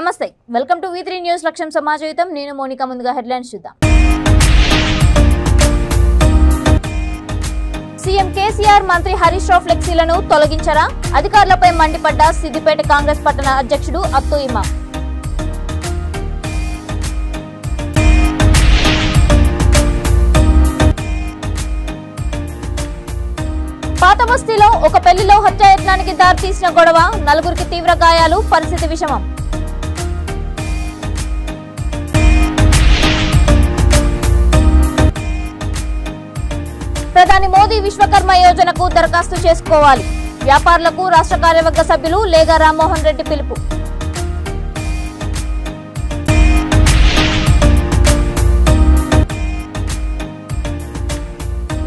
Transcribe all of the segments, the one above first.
నమస్తే welcome to V3 news లక్ష్యం సమాజయుతం నేను మోనికా ముందుగా హెడ్లైన్స్ చూద్దాం సీఎం కేసీఆర్ మంత్రి హరీష్ రావు ఫ్లెక్సీలను తొలగించరా అధికారులపై మండిపడ్డ సిద్దిపేట కాంగ్రెస్ పట్టణ అధ్యక్షుడు అత్తు ఇమాం పాత బస్తీలో ఒక పెళ్లిలో హత్యాయత్నానికి దారితీసిన గొడవ నలుగురికి తీవ్ర గాయాలు పరిస్థితి విషమం ప్రధాని మోదీ విశ్వకర్మ యోజనకు దరఖాస్తు చేసుకోవాలి వ్యాపారులకు రాష్ట్ర కార్యవర్గ సభ్యులు లేగా రామ్మోహన్ రెడ్డి పిలుపు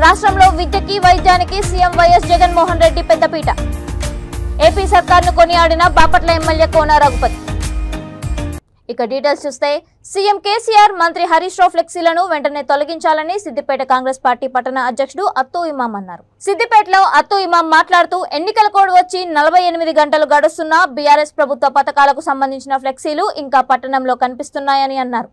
రాష్ట్రంలో విద్యకి వైద్యానికి సీఎం వైఎస్ జగన్మోహన్ రెడ్డి పెద్దపీట ఏపీ సర్కార్ను కొనియాడిన బాపట్ల ఎమ్మెల్యే కోన రఘుపతి ఇక డీటెయిల్స్ చూస్తే సీఎం కేసీఆర్ మంత్రి హరీష్ రావు ఫ్లెక్సీలను వెంటనే తొలగించాలని సిద్దిపేట కాంగ్రెస్ పార్టీ పట్టణ అధ్యక్షుడు అత్తు ఇమాం అన్నారు. సిద్దిపేటలో అత్తు ఇమాం మాట్లాడుతూ ఎన్నికల కోడ్ వచ్చి 48 గంటలు గడుస్తున్నా బీఆర్ఎస్ ప్రభుత్వ పథకాలకు సంబంధించిన ఫ్లెక్సీలు ఇంకా పట్టణంలో కనిపిస్తున్నాయని అన్నారు.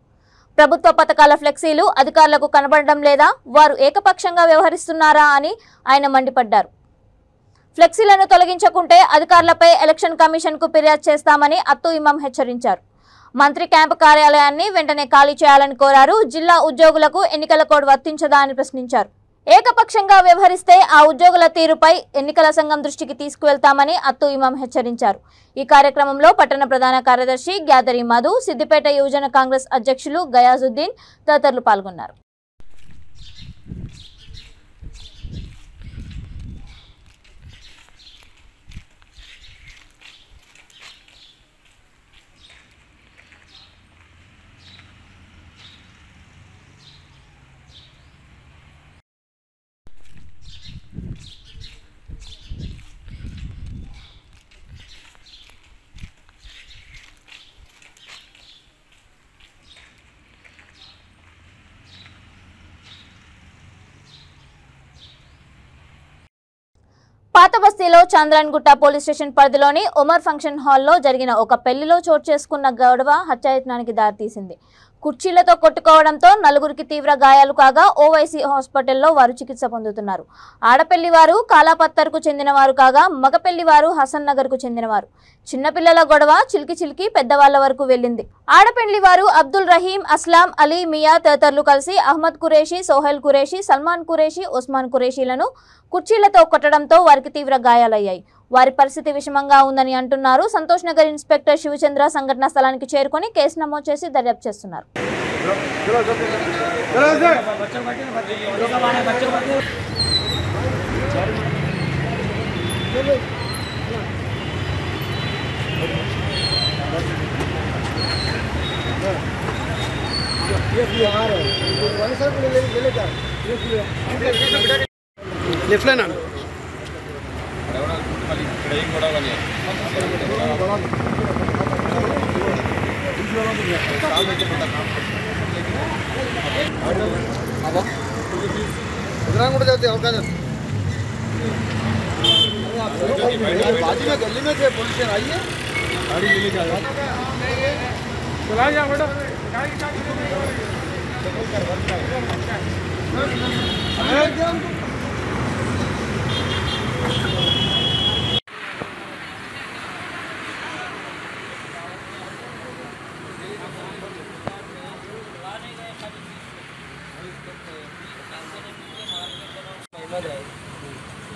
ప్రభుత్వ పథకాల ఫ్లెక్సీలు అధికారులకు కనబడడం లేదా వారు ఏకపక్షంగా వ్యవహరిస్తున్నారా అని ఆయన మండిపడ్డారు. ఫ్లెక్సీలను తొలగించకుంటే అధికారులపై ఎలక్షన్ కమిషన్ కు ఫిర్యాదు చేస్తామని అత్తు ఇమాం హెచ్చరించారు. మంత్రి క్యాంపు కార్యాలయాన్ని వెంటనే ఖాళీ చేయాలని కోరారు. జిల్లా ఉద్యోగులకు ఎన్నికల కోడ్ వర్తించదా అని ప్రశ్నించారు. ఏకపక్షంగా వ్యవహరిస్తే ఆ ఉద్యోగుల తీరుపై ఎన్నికల సంఘం దృష్టికి తీసుకువెళ్తామని అత్తు ఇమాం హెచ్చరించారు. ఈ కార్యక్రమంలో పట్టణ ప్రధాన కార్యదర్శి గ్యాదరి మధు, సిద్దిపేట యువజన కాంగ్రెస్ అధ్యక్షులు గయాజుద్దీన్ తదితరులు పాల్గొన్నారు. పాత బస్తీలో చంద్రన్గుట్ట పోలీస్ స్టేషన్ పరిధిలోని ఉమర్ ఫంక్షన్ హాల్లో జరిగిన ఒక పెళ్లిలో చోటు చేసుకున్న గొడవ హత్యాయత్నానికి దారితీసింది. కుర్చీలతో కొట్టుకోవడంతో నలుగురికి తీవ్ర గాయాలు కాగా ఓవైసీ హాస్పిటల్లో వారు చికిత్స పొందుతున్నారు. ఆడపెళ్లి వారు కాలాపత్తర్కు చెందినవారు కాగా మగపెళ్లి వారు హసన్ నగర్ కు చెందినవారు. చిన్నపిల్లల గొడవ చిలికి చిలికి పెద్దవాళ్ల వరకు వెళ్లింది. ఆడపెళ్లి వారు అబ్దుల్ రహీం, అస్లాం, అలీ, మియా తదితరులు కలిసి అహ్మద్ కురేషి, సోహెల్ కురేషి, సల్మాన్ కురేషి, ఉస్మాన్ కురేషీలను కుర్చీలతో కొట్టడంతో వారికి తీవ్ర గాయాలయ్యాయి. వారి పరిస్థితి విషమంగా ఉందని అంటున్నారు. సంతోష్ నగర్ ఇన్స్పెక్టర్ శివచంద్ర సంఘటనా స్థలానికి చేరుకొని కేసు నమోదు చేసి దర్యాప్తు చేస్తున్నారు. गली में थे पुलिस आइए गाड़ी ले जाओ चला जा बेटा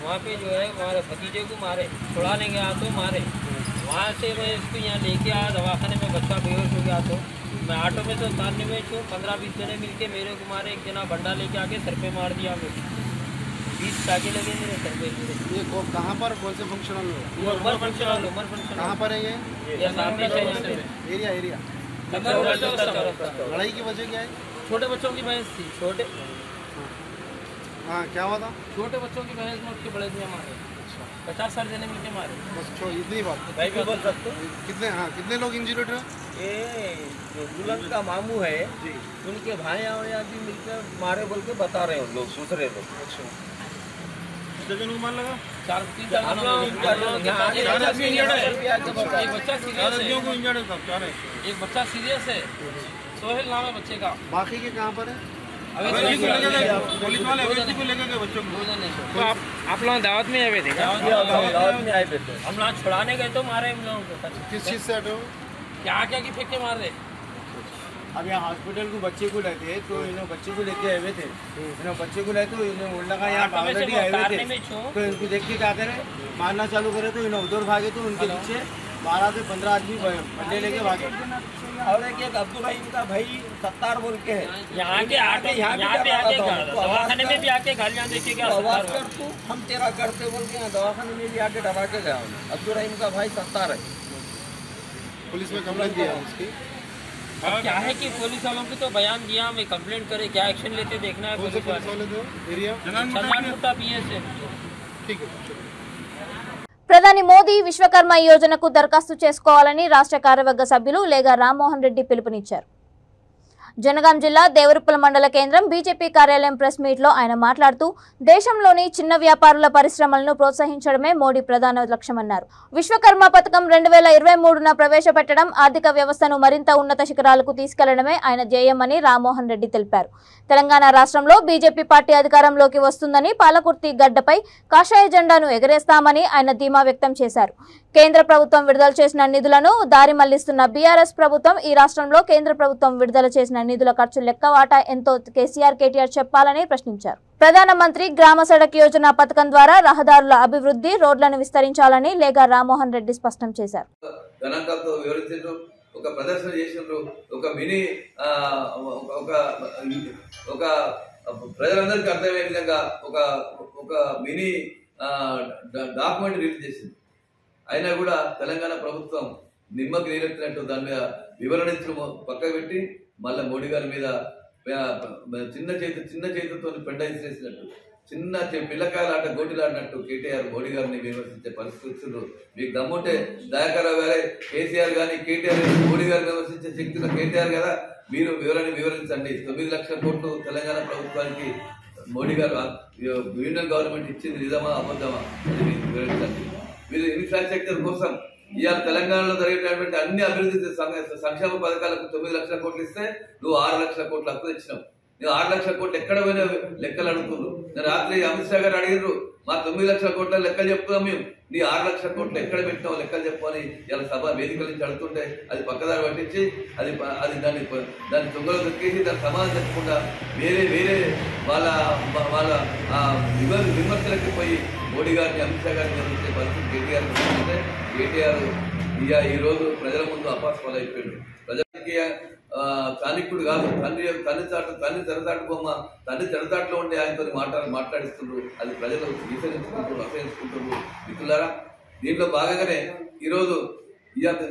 वहाँ पे जो है हमारे भतीजे को मारे, छुड़ाने गया तो मारे। वहाँ से मैं इसको यहाँ लेके आया दवाखाने में, बच्चा बेहोश हो गया तो मैं ऑटो में तो उतारने में छूँ 15-20 जने मिलके मेरे को मारे। एक जना बंडा लेके आके सर पे मार दिया मेरे, 20 टाके लगे मेरे सर पे। ये कहाँ पर कौन से फंक्शन हॉल? उमर फंक्शन कहाँ पर है ये सामने से यहाँ पे एरिया लड़ाई की वजह क्या है? छोटे बच्चों की बहस थी। छोटे हाँ क्या हुआ था? छोटे बच्चों की बहस में उसके बड़े दिया मारे। 50-60 जने मिलके मारे बस इतनी बात भाई भी बोल सकते। कितने लोग इंजर्ड हैं? ये जो दुल्हन का मामू है जी, उनके भाई और भी मिलकर मारे बोल के बता रहे हैं लोग, दूसरे लोग। अच्छा दर्जन को मार लगा 4-3 एक बच्चा सीरियस है। सोहेल नाम है बच्चे का। बाकी के कहाँ पर है? पुलिस वाले अवेदी को लेकर के बच्चों को तो आप लोग दावत में आए थे? दावत में आए थे। हम लोग छुड़ाने गए तो मारे हम लोगों को। किस चीज़ से हटे हो? क्या क्या की फेंक के मार रहे? अब यहाँ हॉस्पिटल को बच्चे को लेते तो इन्होंने बच्चे को लेके आए हुए थे। इन्होंने बच्चे को लेते तो इन्होंने बोल लगा यहाँ ऑलरेडी आए हुए थे तो इनको देख के क्या करे मारना चालू करे तो इन्होंने उधर भागे तो उनके पीछे 12 से 15 आदमी बंदे लेके भागे। और एक अब्दुल रहीम का भाई सत्तार बोल के है यहाँ पे आके दवाखाने में भी आके गालियाँ देके क्या हम तेरा करते बोल के दवाखाने में भी आके दबा के गया। अब्दुल रहीम का भाई सत्तार है। पुलिस में कंप्लेंट दिया उसकी। अब क्या है कि पुलिस वालों को तो बयान दिया, हमें कंप्लेंट करे, क्या एक्शन लेते देखना है। पुलिस वाले तो एरिया चंदनगुट्टा पीएस है। ठीक है। ప్రధాని మోదీ విశ్వకర్మ యోజనకు దరఖాస్తు చేసుకోవాలని రాష్ట్ర కార్యవర్గ సభ్యులు లేగా రామ్మోహన్ రెడ్డి పిలుపునిచ్చారు. జనగాం జిల్లా దేవరుప్పల మండల కేంద్రం బీజేపీ కార్యాలయం ప్రెస్ మీట్ లో ఆయన మాట్లాడుతూ దేశంలోని చిన్న వ్యాపారుల పరిశ్రమలను ప్రోత్సహించడమే మోడీ ప్రధాన లక్ష్యమన్నారు. విశ్వకర్మ పథకం 2023న ప్రవేశపెట్టడం ఆర్థిక వ్యవస్థను మరింత ఉన్నత శిఖరాలకు తీసుకెళ్లడమే ఆయన ధ్యేయమని రామ్మోహన్ రెడ్డి తెలిపారు. తెలంగాణ రాష్ట్రంలో బీజేపీ పార్టీ అధికారంలోకి వస్తుందని పాలకుర్తి గడ్డపై కాషాయ జెండాను ఎగరేస్తామని ఆయన ధీమా వ్యక్తం చేశారు. కేంద్ర ప్రభుత్వం విడుదల చేసిన నిధులను దారి మళ్లిస్తున్న బీఆర్ఎస్ ప్రభుత్వం ఈ రాష్ట్రంలో కేంద్ర ప్రభుత్వం విడుదల చేసిన నిధుల ఖర్చు లెక్క వాటా ఎంతో కేసీఆర్ కేటీఆర్ చెప్పాలని ప్రశ్నించారు. ప్రధానమంత్రి గ్రామ సడక్ యోజన పథకం ద్వారా రహదారుల అభివృద్ధి, రోడ్లను విస్తరించాలని లేగా రామ్మోహన్ రెడ్డి స్పష్టం చేశారు. ఒక ప్రదర్శన చేసినారు. ఒక మినీ ఒక ప్రజలందరికీ అర్థమయ్యే విధంగా ఒక మినీ డాక్యుమెంట్ రిలీజ్ చేసింది. అయినా కూడా తెలంగాణ ప్రభుత్వం నిమ్మకి నీరెత్తినట్టు దాని మీద వివరణించడం పక్కకు పెట్టి మళ్ళీ మోడీ గారి మీద చిన్న చేతితో పెండ ఇసిరేసినట్టు చిన్న పిల్లకాయలాట గోటిలాడినట్టు కేటీఆర్ మోడీ గారిని విమర్శించే పరిస్థితి వచ్చిండ్రు. మీకు దమ్ముంటే దయాకర్ గారే కేసీఆర్ గాని కేటీఆర్ మోడీ గారిని విమర్శించే శక్తిలో కేటీఆర్ కదా, మీరు వివరించండి. 9 లక్షల కోట్లు తెలంగాణ ప్రభుత్వానికి మోడీ గారు యూనియన్ గవర్నమెంట్ ఇచ్చింది నిజమా అబద్ధమా అది మీకు వివరించండి. మీరు ఇన్ఫ్రాస్ట్రక్చర్ కోసం ఇవాళ తెలంగాణలో జరిగేటటువంటి అన్ని అభివృద్ధి సంక్షేమ పథకాలకు 9 లక్షల కోట్లు ఇస్తే నువ్వు 6 లక్షల కోట్లు అప్పు తెచ్చినావు. నువ్వు 6 లక్షల కోట్లు ఎక్కడ పోయినా లెక్కలు అడుగుతున్నారు. నేను రాత్రి అమిత్ షా గారు అడిగిర్రు, మా 9 లక్షల కోట్ల లెక్కలు చెప్తున్నాం మేము, నీ 6 లక్షల కోట్లు ఎక్కడ పెట్టినావు లెక్కలు చెప్పని ఇలా సభ వేదికల నుంచి అడుగుతుంటే అది పక్కదారి పట్టించి అది దాన్ని తొంగలో దొక్కేసి దాని సమాధానం చెప్పకుండా వేరే వాళ్ళ విమర్శలకి పోయి మోడీ గారిని అమిత్ షా గారిని విమర్శించే పరిస్థితి కేటీఆర్ ఈ రోజు ప్రజల ముందు అపాస్పాలు అయిపోయాడు. ప్రజలకి చాణిక్యుడు కాదు, తల్లి తెరచాటు బొమ్మ, తల్లి తెరచాటులో ఉండే ఆయనతో మాట్లాడిస్తుండ్రు. అది ప్రజలు విసరించుకుంటారు, అసహించుకుంటారు. మిత్రులారా, దీంట్లో భాగంగానే ఈరోజు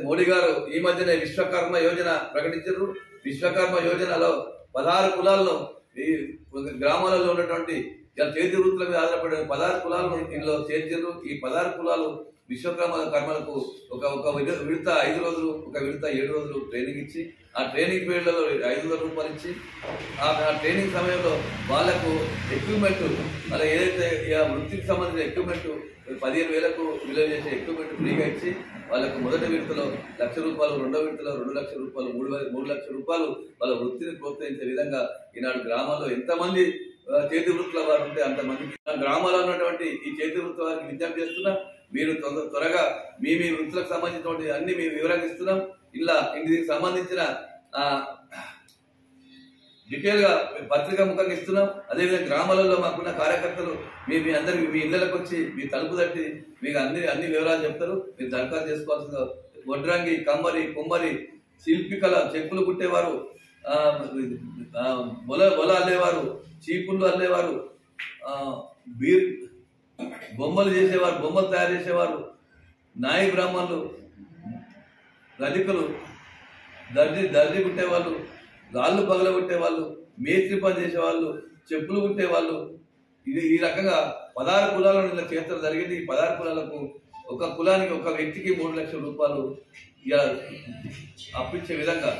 మోడీ గారు ఈ మధ్యనే విశ్వకర్మ యోజన ప్రకటించారు. విశ్వకర్మ యోజనలో 16 కులాలను ఈ గ్రామాలలో ఉన్నటువంటి చేతి వృత్తుల మీద ఆధారపడే 16 కులాలను ఇందులో చేర్చారు. ఈ 16 కులాలు విశ్వకర్మలకు ఒక విడత 5 రోజులు, ఒక విడత 7 రోజులు ట్రైనింగ్ ఇచ్చి ఆ ట్రైనింగ్ పీరియడ్లలో 5,000 రూపాయలు ఇచ్చి ఆ ట్రైనింగ్ సమయంలో వాళ్లకు ఎక్విప్మెంట్ అలా ఏదైతే వృత్తికి సంబంధించిన ఎక్విప్మెంట్ 15,000కు విలువ చేసే ఎక్విప్మెంట్ ఫ్రీగా ఇచ్చి వాళ్ళకు మొదటి విడతలో 1,00,000 రూపాయలు, రెండో విడతలో 2 లక్షల రూపాయలు, 3 లక్షల రూపాయలు వాళ్ళ వృత్తిని ప్రోత్సహించే విధంగా ఈనాడు గ్రామాల్లో ఎంతమంది చేతి వృత్తుల వారు ఉంటే అంతమంది గ్రామాల్లో ఉన్నటువంటి ఈ చేతి వృత్తుల వారికి విజ్ఞప్తి చేస్తున్నా, మీరు త్వరగా మీ వృత్తులకు సంబంధించినటువంటి అన్ని మేము వివరంగా ఇస్తున్నాం. ఇలా ఇంటికి సంబంధించిన డీటెయిల్ గా పత్రికా ముఖంగా ఇస్తున్నాం. అదేవిధంగా గ్రామాలలో మాకున్న కార్యకర్తలు మీ అందరికి మీ ఇళ్లకు వచ్చి మీ తలుపు తట్టి మీకు అన్ని వివరాలు చెప్తారు. మీరు దరఖాస్తు చేసుకోవాల్సిన వడ్రంగి, కమ్మరి, కుమ్మరి, శిల్పికళ, చెప్పులు కుట్టేవారు, బొల అల్లేవారు, చీపుళ్ళు అల్లేవారు, బొమ్మలు చేసేవారు, బొమ్మలు తయారు చేసేవారు, నాయి బ్రాహ్మణులు, రజకులు, దర్జీ కుట్టేవాళ్ళు, రాళ్ళు పగల కుట్టేవాళ్ళు, మేస్త్రి పని చేసేవాళ్ళు, చెప్పులు కుట్టేవాళ్ళు, ఈ రకంగా 16 కులాలను ఇలా చేర్చడం జరిగింది. ఈ 16 కులాలకు ఒక కులానికి ఒక వ్యక్తికి 3 లక్షల రూపాయలు ఇలా అప్పించే విధంగా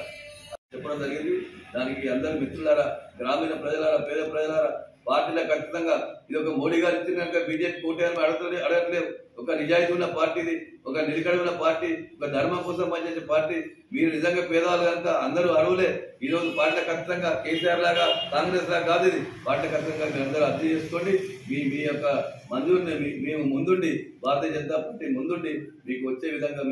చెప్పడం జరిగింది. దానికి అందరు మిత్రులారా, గ్రామీణ ప్రజలారా, పేద ప్రజలారా పార్టీలో ఖచ్చితంగా ఇది ఒక మోడీ గారు ఇచ్చినాక బీజేపీ కోటేయాలని అడగట్లేదు. ఒక నిజాయితీ ఉన్న పార్టీది, ఒక నిలకడ ఉన్న పార్టీ, ఒక ధర్మం కోసం పనిచేసే పార్టీ. మీరు నిజంగా పేదవాళ్ళు కనుక అందరూ అర్హులే. ఈ రోజు పార్టీలో ఖచ్చితంగా కేసీఆర్ లాగా కాంగ్రెస్ లాగా కాదు, ఇది పార్టీ ఖచ్చితంగా మీరు అందరూ అర్థం చేసుకోండి. మీ యొక్క మంజూరిని మేము ముందుండి, భారతీయ జనతా పార్టీ ముందుండి మీకు వచ్చే విధంగా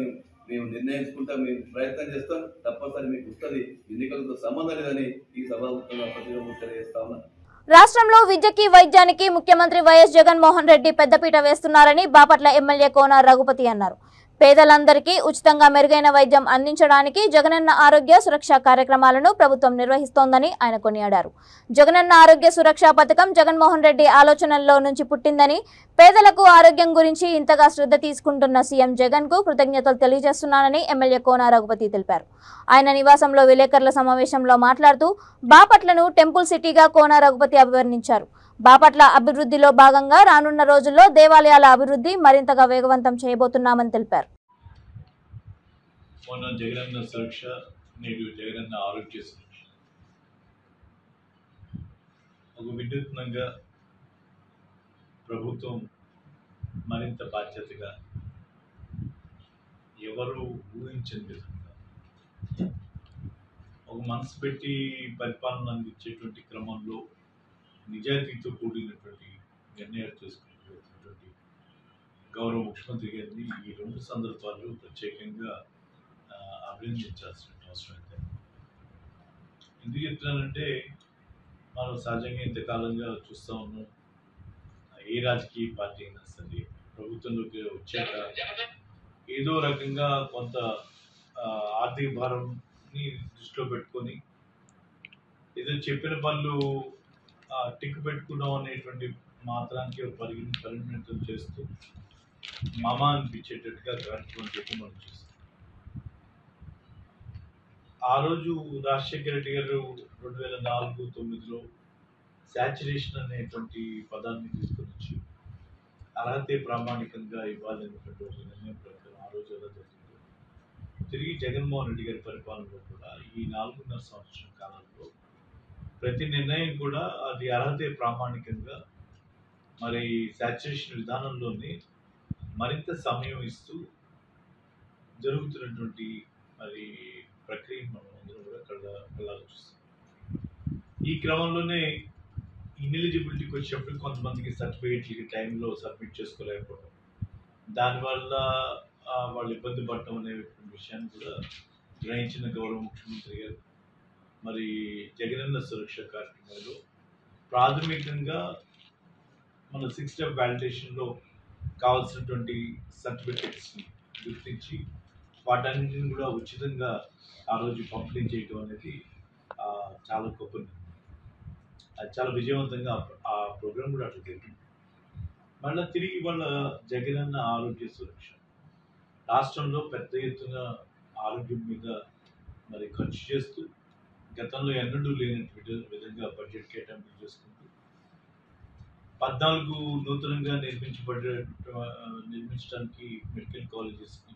మేము నిర్ణయించుకుంటాం, మేము ప్రయత్నం చేస్తాం. తప్పనిసరి మీకు వస్తుంది. ఎన్నికలతో సంబంధం లేదని ఈ సభాముఖంగా ప్రతిగా తెలియజేస్తా ఉన్నాను. రాష్ట్రంలో విద్యకి వైద్యానికి ముఖ్యమంత్రి వైఎస్ జగన్మోహన్ రెడ్డి పెద్దపీట వేస్తున్నారని బాపట్ల ఎమ్మెల్యే కోన రఘుపతి అన్నారు. పేదలందరికీ ఉచితంగా మెరుగైన వైద్యం అందించడానికి జగనన్న ఆరోగ్య సురక్ష కార్యక్రమాలను ప్రభుత్వం నిర్వహిస్తోందని ఆయన కొనియాడారు. జగనన్న ఆరోగ్య సురక్ష పథకం జగన్మోహన్ రెడ్డి ఆలోచనల్లో నుంచి పుట్టిందని, పేదలకు ఆరోగ్యం గురించి ఇంతగా శ్రద్ధ తీసుకుంటున్న సీఎం జగన్ కు కృతజ్ఞతలు తెలియజేస్తున్నానని ఎమ్మెల్యే కోన రఘుపతి తెలిపారు. ఆయన నివాసంలో విలేకరుల సమావేశంలో మాట్లాడుతూ బాపట్లను టెంపుల్ సిటీగా కోన రఘుపతి అభివర్ణించారు. బాపట్ల అభివృద్ధిలో భాగంగా రానున్న రోజుల్లో దేవాలయాల అభివృద్ధి మరింతగా వేగవంతం చేయబోతున్నామని తెలిపారు. మొన్న జగనన్న సురక్ష, నేడు జగనన్న ఆరోగ్య సురక్ష ఒక వినూత్నంగా ప్రభుత్వం మరింత బాధ్యతగా ఎవరు ఊహించని విధంగా ఒక మనసు పెట్టి పరిపాలన అందించేటువంటి క్రమంలో నిజాయితీతో కూడినటువంటి నిర్ణయాలు తీసుకునేటువంటి గౌరవ ముఖ్యమంత్రి గారిని ఈ రెండు సందర్భాల్లో ప్రత్యేకంగా అభినందించాల్సిన అవసరం అయితే. ఎందుకు చెప్తున్నానంటే, మనం సహజంగా ఇంతకాలంగా చూస్తూ ఉన్నాం, ఏ రాజకీయ పార్టీ అయినా సరే ప్రభుత్వంలోకి వచ్చాక ఏదో రకంగా కొంత ఆర్థిక భారంని దృష్టిలో పెట్టుకొని ఏదో చెప్పిన పనులు టిక్కు పెట్టుకున్నాం అనేటువంటి మాత్రానికి పరిగణితం చేస్తూ మామ అనిపించేటట్టుగా కార్యక్రమం చెప్పి మనం చూస్తాం. ఆ రోజు రాజశేఖర రెడ్డి గారు 2004-09లో శాచురేషన్ అనేటువంటి పదాన్ని తీసుకొని వచ్చి అర్హతే ప్రామాణికంగా ఇవ్వాలనేటువంటి ఒక నిర్ణయం ప్రకారం ఆ రోజు ఎలా జరిగింది. తిరిగి జగన్మోహన్ రెడ్డి గారి పరిపాలనలో కూడా ఈ 4.5 సంవత్సరం కాలంలో ప్రతి నిర్ణయం కూడా అది అర్హతే ప్రామాణికంగా మరి శాచురేషన్ విధానంలోనే మరింత సమయం ఇస్తూ జరుగుతున్నటువంటి మరి ప్రక్రియ మనం అందరం కూడా కళ్ళారా చూస్తాం. ఈ క్రమంలోనే ఇన్ఎలిజిబిలిటీకి వచ్చేటప్పుడు కొంతమందికి సర్టిఫికేట్లకి టైంలో సబ్మిట్ చేసుకోలేకపోవడం, దానివల్ల వాళ్ళు ఇబ్బంది పడటం అనే విషయాన్ని కూడా గ్రహించిన గౌరవ ముఖ్యమంత్రి గారు మరి జగనన్న సురక్ష కార్యక్రమంలో ప్రాథమికంగా మన 6 స్టెప్ వ్యాలిడేషన్లో కావాల్సినటువంటి సర్టిఫికెట్స్ని గుర్తించి వాటన్నిటిని కూడా ఉచితంగా ఆ రోజు పంపిణీ చేయడం అనేది చాలా గొప్ప. అది చాలా విజయవంతంగా ఆ ప్రోగ్రాం కూడా అట్లా జరిగింది. మళ్ళీ తిరిగి వాళ్ళ జగనన్న ఆరోగ్య సురక్ష రాష్ట్రంలో పెద్ద ఎత్తున ఆరోగ్యం మీద మరి ఖర్చు చేస్తూ గతంలో ఎన్నడూ లేనటువంటి విధంగా బడ్జెట్ కేటాయింపు చేసుకుంటూ 14 నూతనంగా నిర్మించడానికి మెడికల్ కాలేజెస్ని,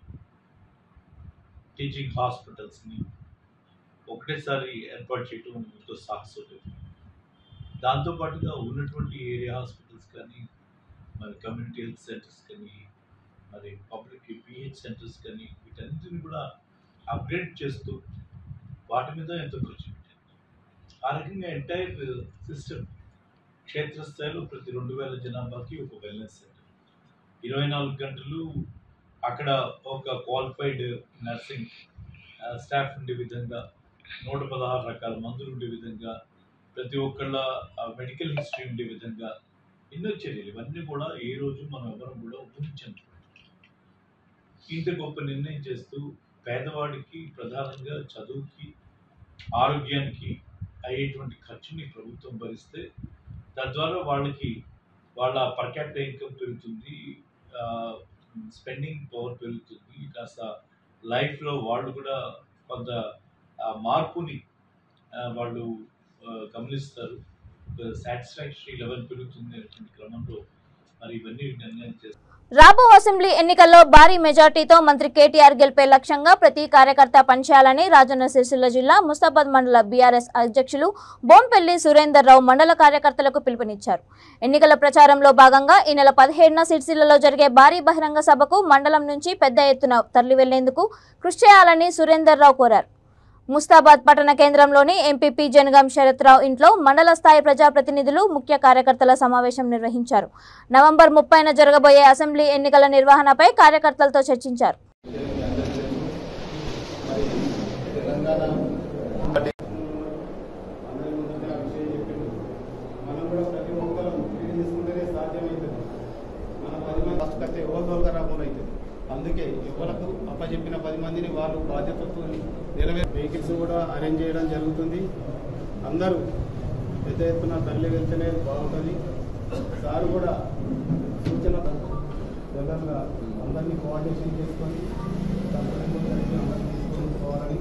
టీచింగ్ హాస్పిటల్స్ని ఒకటేసారి ఏర్పాటు చేయడం ఎంతో సాహసోపేతం. దాంతోపాటుగా ఉన్నటువంటి ఏరియా హాస్పిటల్స్ కానీ, మరి కమ్యూనిటీ హెల్త్ సెంటర్స్ కానీ, మరి పబ్లిక్ పిహెచ్ సెంటర్స్ కానీ వీటన్నిటిని కూడా అప్గ్రేడ్ చేస్తూ వాటి మీద ఎంతో ఖర్చు పెట్టారు. ఆ రకంగా ఎంటైర్ సిస్టమ్ క్షేత్రస్థాయిలో ప్రతి 2000 జనాభాకి ఒక వెల్నెస్ సెంటర్, 24 గంటలు అక్కడ ఒక క్వాలిఫైడ్ నర్సింగ్ స్టాఫ్ ఉండే విధంగా, 116 రకాల మందులు ఉండే విధంగా, ప్రతి ఒక్కళ్ళ మెడికల్ హిస్టరీ ఉండే విధంగా ఎన్నో చర్యలు. ఇవన్నీ కూడా ఏ రోజు మనం ఎవరు కూడా ఊహించండి. ఇంత గొప్ప నిర్ణయం చేస్తూ పేదవాడికి ప్రధానంగా చదువుకి, ఆరోగ్యానికి అయ్యేటువంటి ఖర్చుని ప్రభుత్వం భరిస్తే తద్వారా వాళ్ళ పర్ క్యాపిటల్ ఇన్కమ్ పెరుగుతుంది, స్పెండింగ్ పవర్ పెరుగుతుంది, కాస్త లైఫ్లో వాళ్ళు కూడా కొంత మార్పుని వాళ్ళు గమనిస్తారు, సాటిస్ఫాక్టరీ లెవెల్ పెరుగుతుంది అనేటువంటి క్రమంలో మరి ఇవన్నీ నిర్ణయం చేస్తారు. రాబో అసెంబ్లీ ఎన్నికల్లో భారీ మెజార్టీతో మంత్రి కేటీఆర్ గెలిపే లక్ష్యంగా ప్రతి కార్యకర్త పనిచేయాలని రాజన్న సిరిసిల్ల జిల్లా ముస్తాబాద్ మండల బీఆర్ఎస్ అధ్యక్షులు బోంపెల్లి సురేందర్ రావు మండల కార్యకర్తలకు పిలుపునిచ్చారు. ఎన్నికల ప్రచారంలో భాగంగా ఈ నెల 17న సిరిసిల్లలో జరిగే భారీ బహిరంగ సభకు మండలం నుంచి పెద్ద ఎత్తున తరలి వెళ్లేందుకు కృషి చేయాలని సురేందర్ రావు కోరారు. ముస్తాబాద్ పట్టణ కేంద్రంలోని ఎంపీపీ జనగాం శరత్రావు ఇంట్లో మండల స్థాయి ప్రజాప్రతినిధులు ముఖ్య కార్యకర్తల సమావేశం నిర్వహించారు. నవంబర్ 30న జరగబోయే అసెంబ్లీ ఎన్నికల నిర్వహణపై కార్యకర్తలతో చర్చించారు. అందుకే ఎవరికి అప్పచెప్పిన 10 మందిని వాళ్ళు బాధ్యతతో వెహికల్స్ కూడా అరేంజ్ చేయడం జరుగుతుంది. అందరూ పెద్ద ఎత్తున తరలి వెళ్తేనే బాగుంటుంది. సార్ కూడా సూచన జగన్గా అందరినీ కోఆర్డినేషన్ చేసుకొని అందరినీ తీసుకొని పోవాలని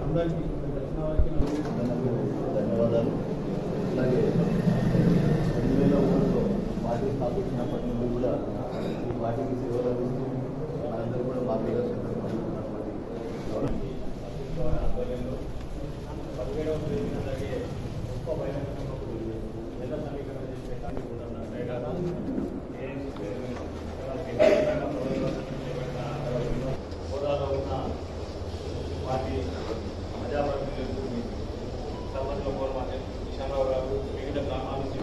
అందరికీ దక్షిణ వారికి ధన్యవాదాలు. అలాగే 2001లో పార్టీ స్థాపించినప్పటి నుండి కూడా ఈ పార్టీకి సేవలు అందిస్తూ మనందరూ కూడా మార్గదర్శకత్వం ఆధ్వర్యంలో 17వ తేదీన జరిగే గొప్ప బహిరంగ జిల్లా సమీకరణ చేసే కార్యక్రమం హోదాలో ఉన్న పార్టీ ప్రజాప్రతినిధులు సర్పంచ్ల కోరమాటే కిషన్రావు గారు వివిధ గ్రామాల నుంచి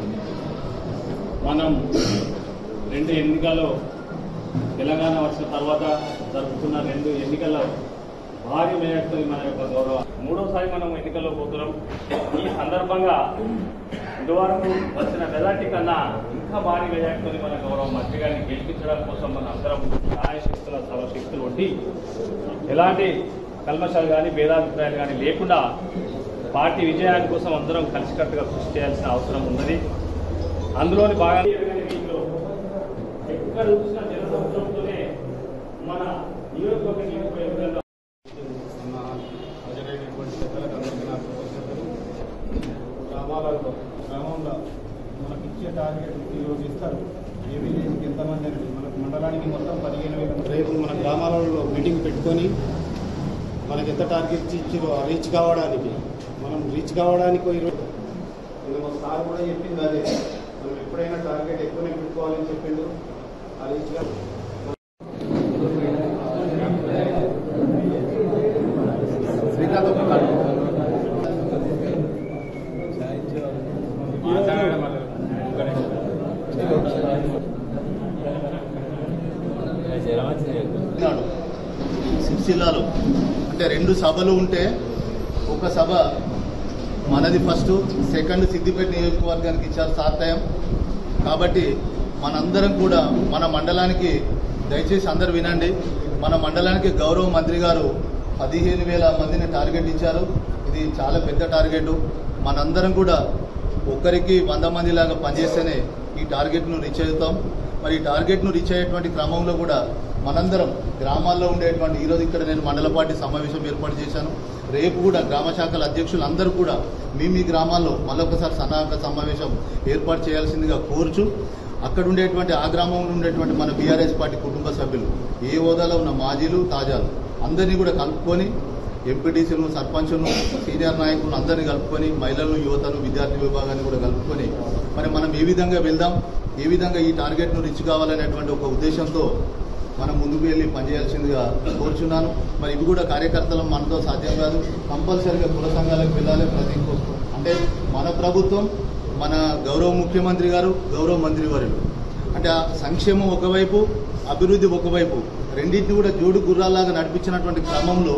మనం 2 ఎన్నికల్లో తెలంగాణ వచ్చిన తర్వాత జరుపుతున్న 2 ఎన్నికల్లో భారీ మేయర్తో మన యొక్క గౌరవ 3వసారి మనం ఎన్నికల్లో పోతున్నాం. ఈ సందర్భంగా ఇదివరకు వచ్చిన మెజార్టీ కన్నా ఇంకా భారీ మెజార్టీతో మన గౌరవ మంత్రి గారిని గెలిపించడం కోసం మన అందరం సహాయశక్తుల సర్వశక్తులు ఒడ్డి ఎలాంటి కల్మషాలు కానీ భేదాభిప్రాయాలు కానీ లేకుండా పార్టీ విజయాని కోసం అందరం కలిసికట్టుగా కృషి చేయాల్సిన అవసరం ఉన్నది. అందులోని భాగంగా ఎక్కడ చూసిన జనసముద్రంతోనే మన నియోజకవర్గ గ్రామంలో మనకి ఇచ్చే టార్గెట్ ఈరోజు ఇస్తారు. ఏ విలేజ్కి ఎంతమంది అనేది మనకు మండలానికి మొత్తం 15,000. రేపు మన గ్రామాలలో మీటింగ్ పెట్టుకొని మనకి ఎంత టార్గెట్ ఇచ్చారో రీచ్ కావడానికి సార్ కూడా చెప్పింది అదే, మనం ఎప్పుడైనా టార్గెట్ ఎక్కువనే పెట్టుకోవాలని చెప్పిండు. ఆ రీచ్గా సిరిసిల్లాలో అంటే 2 సభలు ఉంటే ఒక సభ మనది ఫస్ట్, సెకండ్ సిద్దిపేట నియోజకవర్గానికి ఇచ్చారు సార్థయం. కాబట్టి మనందరం కూడా మన మండలానికి దయచేసి అందరు వినండి. మన మండలానికి గౌరవ మంత్రి గారు 15,000 మందిని టార్గెట్ ఇచ్చారు. ఇది చాలా పెద్ద టార్గెట్. మనందరం కూడా ఒక్కరికి 100 మంది లాగా పనిచేస్తేనే ఈ టార్గెట్ను రీచ్ అవుతాం. మరి ఈ టార్గెట్ను రీచ్ అయ్యేటువంటి క్రమంలో కూడా మనందరం గ్రామాల్లో ఉండేటువంటి ఈరోజు ఇక్కడ నేను మండల పార్టీ సమావేశం ఏర్పాటు చేశాను. రేపు కూడా గ్రామ శాఖల అధ్యక్షులు అందరూ కూడా మీ గ్రామాల్లో మళ్ళొకసారి సన్నాహక సమావేశం ఏర్పాటు చేయాల్సిందిగా కోరుచు, అక్కడ ఉండేటువంటి ఆ గ్రామంలో ఉండేటువంటి మన బీఆర్ఎస్ పార్టీ కుటుంబ సభ్యులు ఏ హోదాలో ఉన్న మాజీలు తాజాలు అందరినీ కూడా కలుపుకొని ఎంపీటీసీలు సర్పంచులు సీనియర్ నాయకులు అందరినీ కలుపుకొని మహిళలు యువతను విద్యార్థి విభాగాన్ని కూడా కలుపుకొని మరి మనం ఏ విధంగా వెళ్దాం, ఏ విధంగా ఈ టార్గెట్ను రీచ్ కావాలనేటువంటి ఒక ఉద్దేశంతో మనం ముందుకు వెళ్ళి పనిచేయాల్సిందిగా కోరుచున్నాను. మరి ఇవి కూడా కార్యకర్తలు మనతో సాధ్యం కాదు. కంపల్సరీగా కుల సంఘాలకు వెళ్ళాలి. ప్రతి అంటే మన ప్రభుత్వం, మన గౌరవ ముఖ్యమంత్రి గారు, గౌరవ మంత్రివర్యులు అంటే సంక్షేమం ఒకవైపు, అభివృద్ధి ఒకవైపు, రెండింటిని కూడా జోడు గుర్రాల్లాగా నడిపించినటువంటి క్రమంలో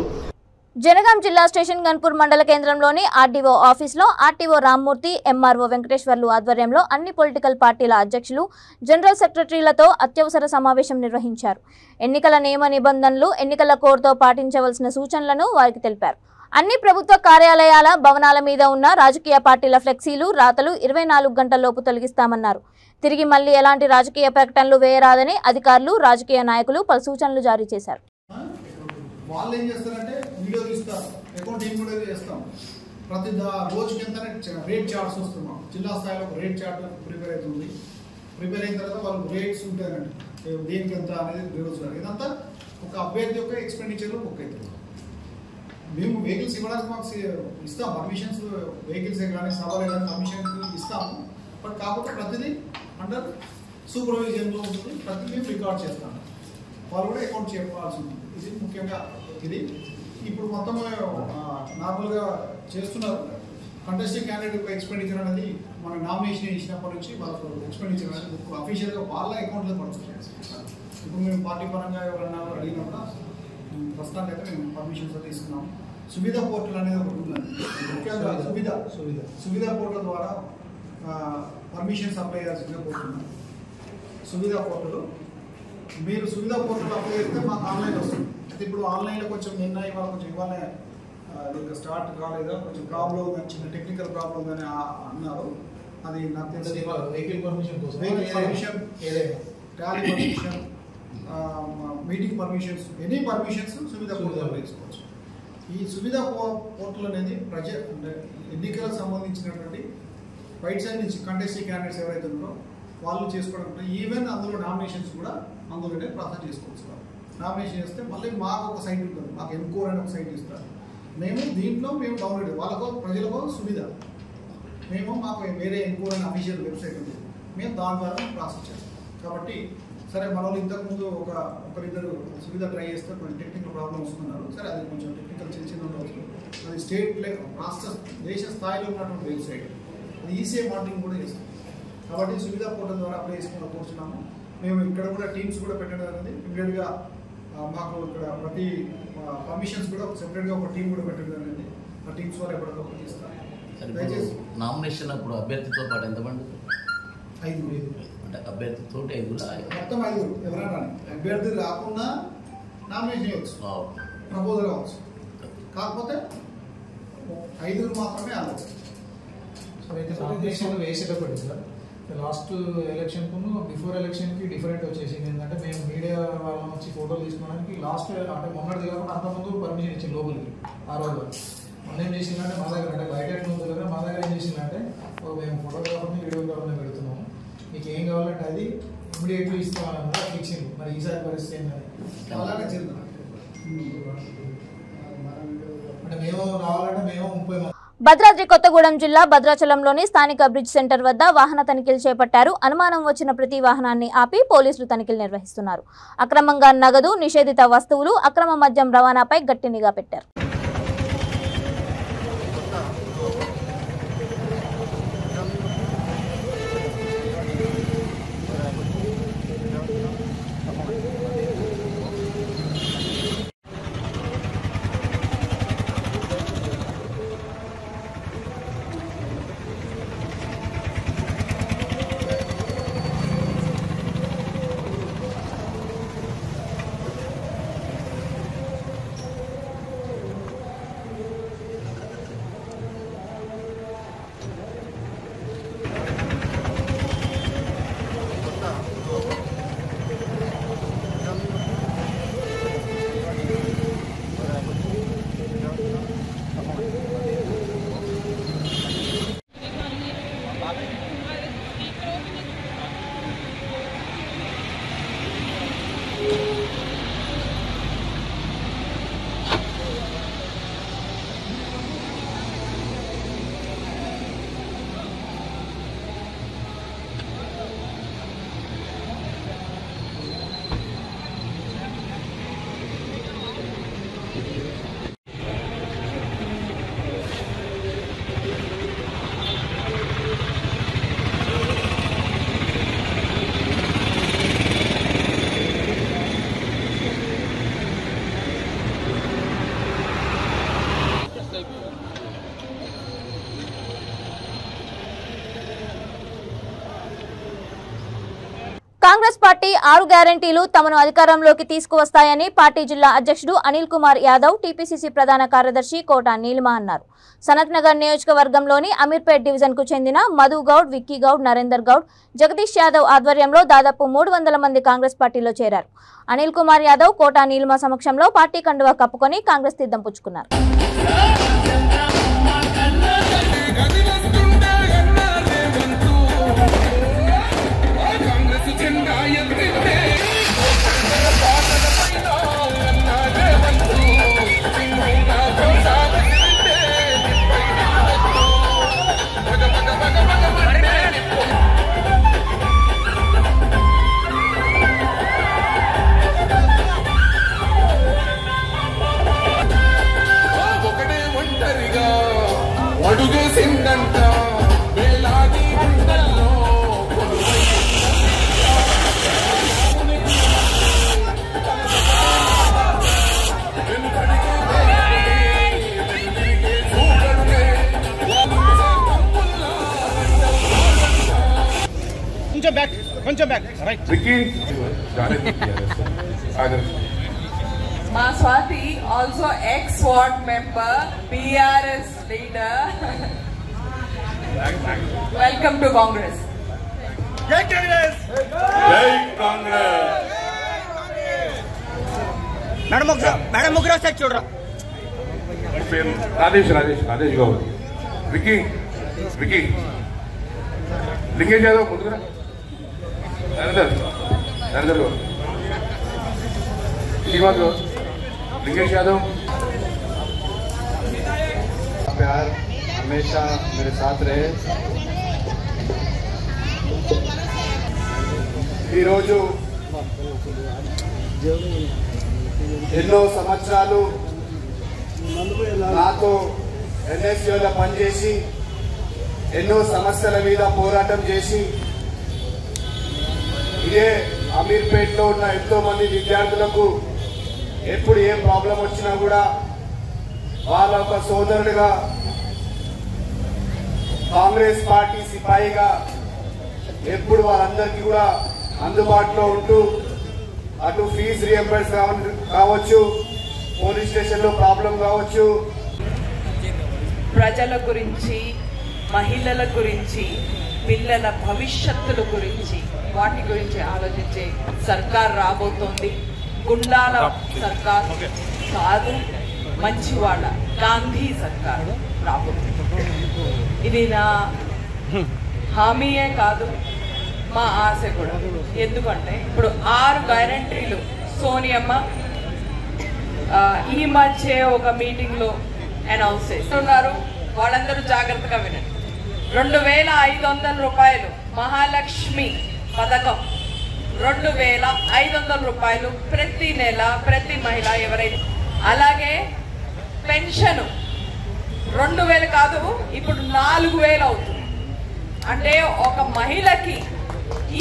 జనగాం జిల్లా స్టేషన్ గన్పూర్ మండల కేంద్రంలోని ఆర్డీఓ ఆఫీసులో ఆర్టీఓ రామ్మూర్తి, ఎంఆర్ఓ వెంకటేశ్వర్లు ఆధ్వర్యంలో అన్ని పొలిటికల్ పార్టీల అధ్యక్షులు, జనరల్ సెక్రటరీలతో అత్యవసర సమావేశం నిర్వహించారు. ఎన్నికల నియమ నిబంధనలు, ఎన్నికల కోడ్తో పాటించవలసిన సూచనలను వారికి తెలిపారు. అన్ని ప్రభుత్వ కార్యాలయాల భవనాల మీద ఉన్న రాజకీయ పార్టీల ఫ్లెక్సీలు, రాతలు 24 గంటల్లోపు తొలగిస్తామన్నారు. తిరిగి మళ్లీ ఎలాంటి రాజకీయ ప్రకటనలు వేయరాదని అధికారులు, రాజకీయ నాయకులు పలు సూచనలు జారీ చేశారు. వాళ్ళు ఏం చేస్తారంటే వీడియో తీస్తారు, అకౌంటింగ్ కూడా చేస్తాం. ప్రతి రోజుకి ఎంత రేట్ చార్ట్స్ వస్తున్నాం. జిల్లా స్థాయిలో ఒక రేట్ చార్ట్ ప్రిపేర్ అవుతుంది. ప్రిపేర్ అయిన తర్వాత వాళ్ళకి రేట్స్ ఉంటాయండి, దేనికి ఎంత అనేది నిర్వహిస్తారు. ఇదంతా ఒక అభ్యర్థి యొక్క ఎక్స్పెండిచర్లో బుక్ అవుతుంది. మేము వెహికల్స్ ఇవ్వడానికి మాకు ఇస్తాం పర్మిషన్స్, వెహికల్స్ కానీ సవాలు కానీ పర్మిషన్స్ ఇస్తాము. బట్ కాకపోతే ప్రతిదీ అండర్ సూపర్వైజన్లో ఉంటుంది, ప్రతిదీ మేము రికార్డ్ చేస్తాము. వాళ్ళు కూడా అకౌంట్ చెప్పాల్సి ఉంటుంది. ఇది ముఖ్యంగా ఇది ఇప్పుడు మొత్తం నార్మల్గా చేస్తున్నారు. కంటెస్టింగ్ క్యాండిడేట్ యొక్క ఎక్స్పెండిచర్ అనేది మన నామినేషన్ ఇచ్చినప్పటి నుంచి వాళ్ళకు ఎక్స్పెండిచర్ అనేది అఫీషియల్గా వాళ్ళ అకౌంట్లో పడుతుంది. ఇప్పుడు మేము పార్టీ పరంగా ఎవరన్నా అడిగినప్పుడు ప్రస్తుతానికి అయితే మేము పర్మిషన్స్ అయితే ఇస్తున్నాము. సువిధ పోర్టల్ అనేది ఒకటి ఉందండి, ముఖ్యంగా సువిధ పోర్టల్ ద్వారా పర్మిషన్స్ అప్లై చేయాల్సిందిగా కోరుతున్నాం. సువిధ పోర్టల్ మీరు సువిధ పోర్టల్ అప్లై చేస్తే మాకు ఆన్లైన్ వస్తుంది. అయితే ఇప్పుడు ఆన్లైన్లో కొంచెం నిన్న ఇవాళ కొంచెం ఇవాళ దీనికి స్టార్ట్ కాలేదా, కొంచెం ప్రాబ్లం ఉందని, చిన్న టెక్నికల్ ప్రాబ్లం ఉందని అన్నారు. అది నాకు తెలిసి వెహికల్ పర్మిషన్ కోసం, vehicle permission, rally permission, meeting permissions, any permissions Suvidha portal వేసుకోవచ్చు. ఈ సువిధ పోర్టల్ అనేది ఎన్నికలకు సంబంధించినటువంటి రైట్ సైడ్ నుంచి కంటెస్టింగ్ క్యాండిడేట్స్ ఎవరైతే ఉన్నారో వాళ్ళు చేసుకోవడం, ఈవెన్ అందులో నామినేషన్స్ కూడా అందులోనే ప్రాసెస్ చేసుకోవచ్చు. నామినేషన్ చేస్తే మళ్ళీ మాకు ఒక సైట్ ఉంటుంది, మాకు ఎన్కోర్ అని ఒక సైట్ ఇస్తారు. మేము దీంట్లో మేము డౌన్లోడ్ వాళ్ళకో ప్రజలకో సువిధ, మాకు వేరే ఎన్కోర్ అని అఫీషియల్ వెబ్సైట్ ఉంది, మేము దాని ద్వారా ప్రాసెస్ చేస్తాం. కాబట్టి సరే మన వాళ్ళు ఇంతకుముందు ఒకరిద్దరు సువిధ ట్రై చేస్తే కొంచెం టెక్నికల్ ప్రాబ్లమ్ వస్తున్నారు. సరే అది కొంచెం టెక్నికల్ చిన్న ఉండవచ్చు. అది స్టేట్ రాష్ట్ర దేశ స్థాయిలో ఉన్నటువంటి వెబ్సైట్, అది ఈసీఐ మానిటరింగ్ కూడా చేస్తాం. కాబట్టి సువిధ పోర్టల్ ద్వారా అప్లై చేసుకుని కూర్చున్నాము. మేము ఇక్కడ కూడా టీమ్స్ కూడా పెట్టడం అనేది ఇమీడియట్గా మాకు ఇక్కడ ప్రతి పర్మిషన్స్ కూడా సెపరేట్గా ఒక టీం కూడా పెట్టడం అనేది ఆ టీమ్స్ ద్వారా ఎప్పటికప్పుడు తీస్తాం. దయచేసి నామినేషన్ అప్పుడు అభ్యర్థితో పాటు ఎంతమంది? 5 అంటే అభ్యర్థితో 5 మొత్తం 5 ఎవరైనా అభ్యర్థి రాకుండా నామినేషన్ చేయవచ్చు, ప్రపోజల్ కావచ్చు. కాకపోతే 5 మాత్రమే అవ్వచ్చు. సార్ అయితే నామినేషన్ వేసేటప్పుడు సార్ లాస్ట్ ఎలక్షన్కు బిఫోర్ ఎలక్షన్కి డిఫరెంట్ వచ్చేసింది. ఏంటంటే మేము మీడియా వాళ్ళని వచ్చి ఫోటోలు తీసుకోవడానికి లాస్ట్ అంటే మొన్నటిది కాకుండా అంతకుముందు పర్మిషన్ ఇచ్చింది లోపలికి. ఆ రోజు మొన్న ఏం చేసిందంటే మా దగ్గర అంటే బయట ఉంది కదా, మా దగ్గర ఏం చేసిందంటే మేము ఫోటోగ్రాఫర్ని వీడియోగ్రాఫర్ని పెడుతున్నాము, మీకు ఏం కావాలంటే అది ఇమీడియట్లీ ఇస్తామన్నమాట ఫిక్సింగ్. మరి ఈసారి పరిస్థితి ఏంటంటే అలాగే చెందా అంటే మేము రావాలంటే మేము 30 మంది. భద్రాద్రి కొత్తగూడెం జిల్లా భద్రాచలంలోని స్థానిక బ్రిడ్జ్ సెంటర్ వద్ద వాహన తనిఖీలు చేపట్టారు. అనుమానం వచ్చిన ప్రతి వాహనాన్ని ఆపి పోలీసులు తనిఖీలు నిర్వహిస్తున్నారు. అక్రమంగా నగదు, నిషేధిత వస్తువులు, అక్రమ మద్యం రవాణాపై గట్టి నిఘా పెట్టారు. కాంగ్రెస్ పార్టీ 6 గ్యారెంటీలు తమను అధికారంలోకి తీసుకువస్తాయని పార్టీ జిల్లా అధ్యక్షుడు అనిల్ కుమార్ యాదవ్, టీపీసీసీ ప్రధాన కార్యదర్శి కోట నీలిమ అన్నారు. సనత్ నగర్ నియోజకవర్గంలోని అమీర్పేట్ డివిజన్ కు చెందిన మధు గౌడ్, విక్కీ గౌడ్, నరేందర్ గౌడ్, జగదీష్ యాదవ్ ఆధ్వర్యంలో దాదాపు 300 మంది కాంగ్రెస్ పార్టీలో చేరారు. అనిల్ కుమార్ యాదవ్, కోట నీలిమ సమక్షంలో పార్టీ కండువా కప్పుకొని కాంగ్రెస్ తీర్థం పుచ్చుకున్నారు. అడుగేసిందంట వేలాది గుండెల్లో కొంచెం బ్యాక్ రైట్ వికీ Ma Swati, also ex-ward member, PRS leader. Welcome to Congress. Jai Congress! Jai Congress! Madam मुगरा से छोड़ रहा राजेश गौर विकी लिंगेश यादव मुद्रा नरेंद्र गौर श्रीमान गौर लिंगेश यादव प्यार हमेशा मेरे साथ रहे ఈరోజు ఎన్నో సంవత్సరాలు నాతో ఎన్ఎస్యూలో పనిచేసి ఎన్నో సమస్యల మీద పోరాటం చేసి ఇదే అమీర్పేటలో ఉన్న ఎంతో మంది విద్యార్థులకు ఎప్పుడు ఏ ప్రాబ్లం వచ్చినా కూడా వాళ్ళ ఒక సోదరుడిగా కాంగ్రెస్ పార్టీ సిపాయిగా ఎప్పుడు వాళ్ళందరికీ కూడా అందుబాటులో ఉంటూ అటు ఫీజు రియంబర్స్ కావచ్చు పోలీస్ స్టేషన్లో ప్రాబ్లం కావచ్చు ప్రజల గురించి మహిళల గురించి పిల్లల భవిష్యత్తుల గురించి వాటి గురించి ఆలోచించే సర్కార్ రాబోతోంది. గుండాల సర్కార్ కాదు, మంచివాళ్ళ గాంధీ సర్కార్ రాబోతుంది. ఇది నా హామీయే కాదు, మా ఆశ కూడా. ఎందుకంటే ఇప్పుడు 6 గ్యారంటీలు సోనియమ్మ ఈ మధ్య ఒక మీటింగ్లో అనౌన్స్ చేస్తున్నారు. వాళ్ళందరూ జాగ్రత్తగా వినండి. 2500 రూపాయలు మహాలక్ష్మి పథకం, 2500 రూపాయలు ప్రతి నెల ప్రతి మహిళ ఎవరైతే. అలాగే పెన్షన్ 2000 కాదు, ఇప్పుడు 4000 అవుతుంది. అంటే ఒక మహిళకి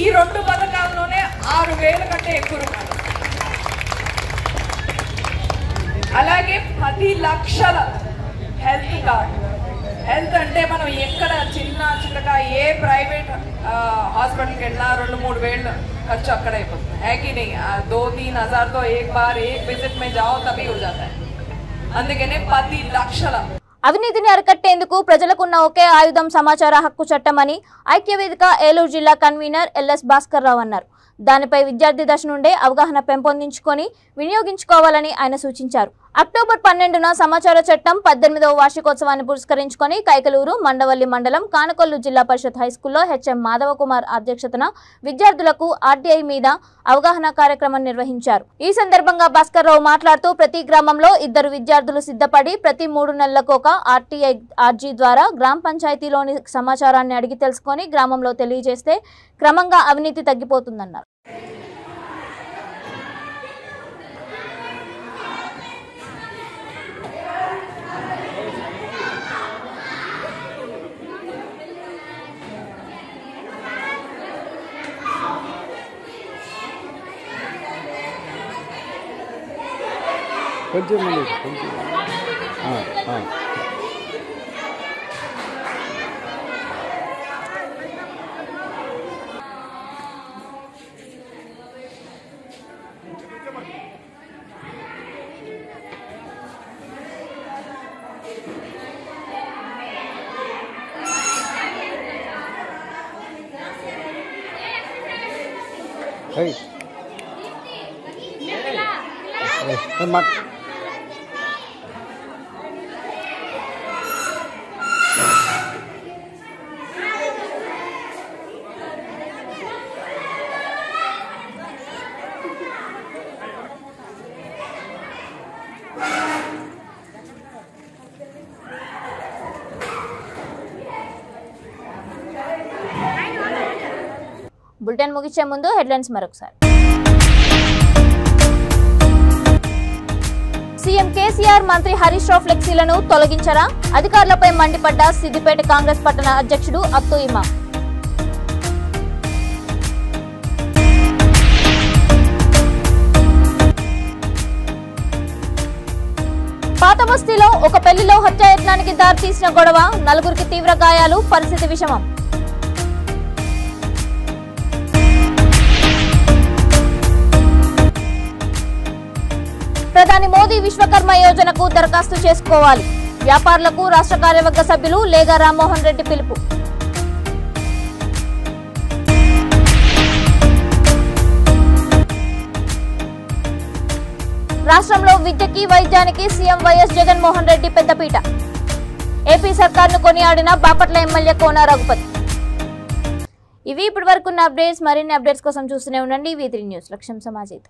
ఈ 2 పథకాల్లోనే 6000 కంటే ఎక్కువ రూపాయలు. అలాగే 10 లక్షల హెల్త్ కార్డు. హెల్త్ అంటే మనం ఎక్కడ చిన్నగా ఏ ప్రైవేట్ హాస్పిటల్కి వెళ్ళినా 2-3 వేలు ఖర్చు అక్కడ అయిపోతుంది. है कि नहीं? 2-3 हज़ार तो एक बार एक विजिट में जाओ तभी हो जाता है. అందుకనే 10 లక్షల. అవినీతిని అరికట్టేందుకు ప్రజలకున్న ఒకే ఆయుధం సమాచార హక్కు చట్టమని ఐక్యవేదిక ఏలూరు జిల్లా కన్వీనర్ ఎల్ఎస్ భాస్కర్ రావు అన్నారు. దానిపై విద్యార్థి దశ నుండే అవగాహన పెంపొందించుకొని వినియోగించుకోవాలని ఆయన సూచించారు. అక్టోబర్ 12న సమాచార చట్టం 18వ వార్షికోత్సవాన్ని పురస్కరించుకొని కైకలూరు మండవల్లి మండలం కానకొల్లు జిల్లా పరిషత్ హైస్కూల్లో హెచ్ఎం మాధవ కుమార్ అధ్యక్షతన విద్యార్థులకు ఆర్టీఐ మీద అవగాహన కార్యక్రమం నిర్వహించారు. ఈ సందర్భంగా భాస్కర్ రావు మాట్లాడుతూ ప్రతి గ్రామంలో 2 విద్యార్థులు సిద్ధపడి ప్రతి 3 నెలలకు ఒక ఆర్టీఐ ఆర్జీ ద్వారా గ్రామ పంచాయతీలోని సమాచారాన్ని అడిగి తెలుసుకొని గ్రామంలో తెలియజేస్తే క్రమంగా అవినీతి తగ్గిపోతుందన్నారు. కొంచెం కొంచెం బులెటిన్ ముగించే ముందు హెడ్లైన్స్ మరొకసారి. సీఎం కేసీఆర్ మంత్రి హరీష్ రావు ఫ్లెక్సీలను తొలగించారా? అధికారులపై మండిపడ్డ సిద్దిపేట కాంగ్రెస్ పట్టణ అధ్యక్షుడు అత్తు ఇమాం. పాత బస్తీలో ఒక పెళ్లిలో హత్యాయత్నానికి దారితీసిన గొడవ, నలుగురికి తీవ్ర గాయాలు, పరిస్థితి విషమం. ప్రధాని మోదీ విశ్వకర్మ యోజనకు దరఖాస్తు చేసుకోవాలి. వ్యాపారులకు రాష్ట్ర కార్యవర్గ సభ్యులు లేగా రామ్మోహన్ రెడ్డి పిలుపు. రాష్ట్రంలో విద్యకి వైద్యానికి సీఎం వైఎస్ జగన్మోహన్ రెడ్డి పెద్దపీట. ఏపీ సర్కార్ను కొనియాడిన బాపట్ల ఎమ్మెల్యే కోన రఘుపతి. ఇవి ఇప్పటి వరకున్న అప్డేట్స్. మరిన్ని అప్డేట్స్ కోసం చూస్తూనే ఉండండి V3 న్యూస్. లక్ష్యం సమాజం.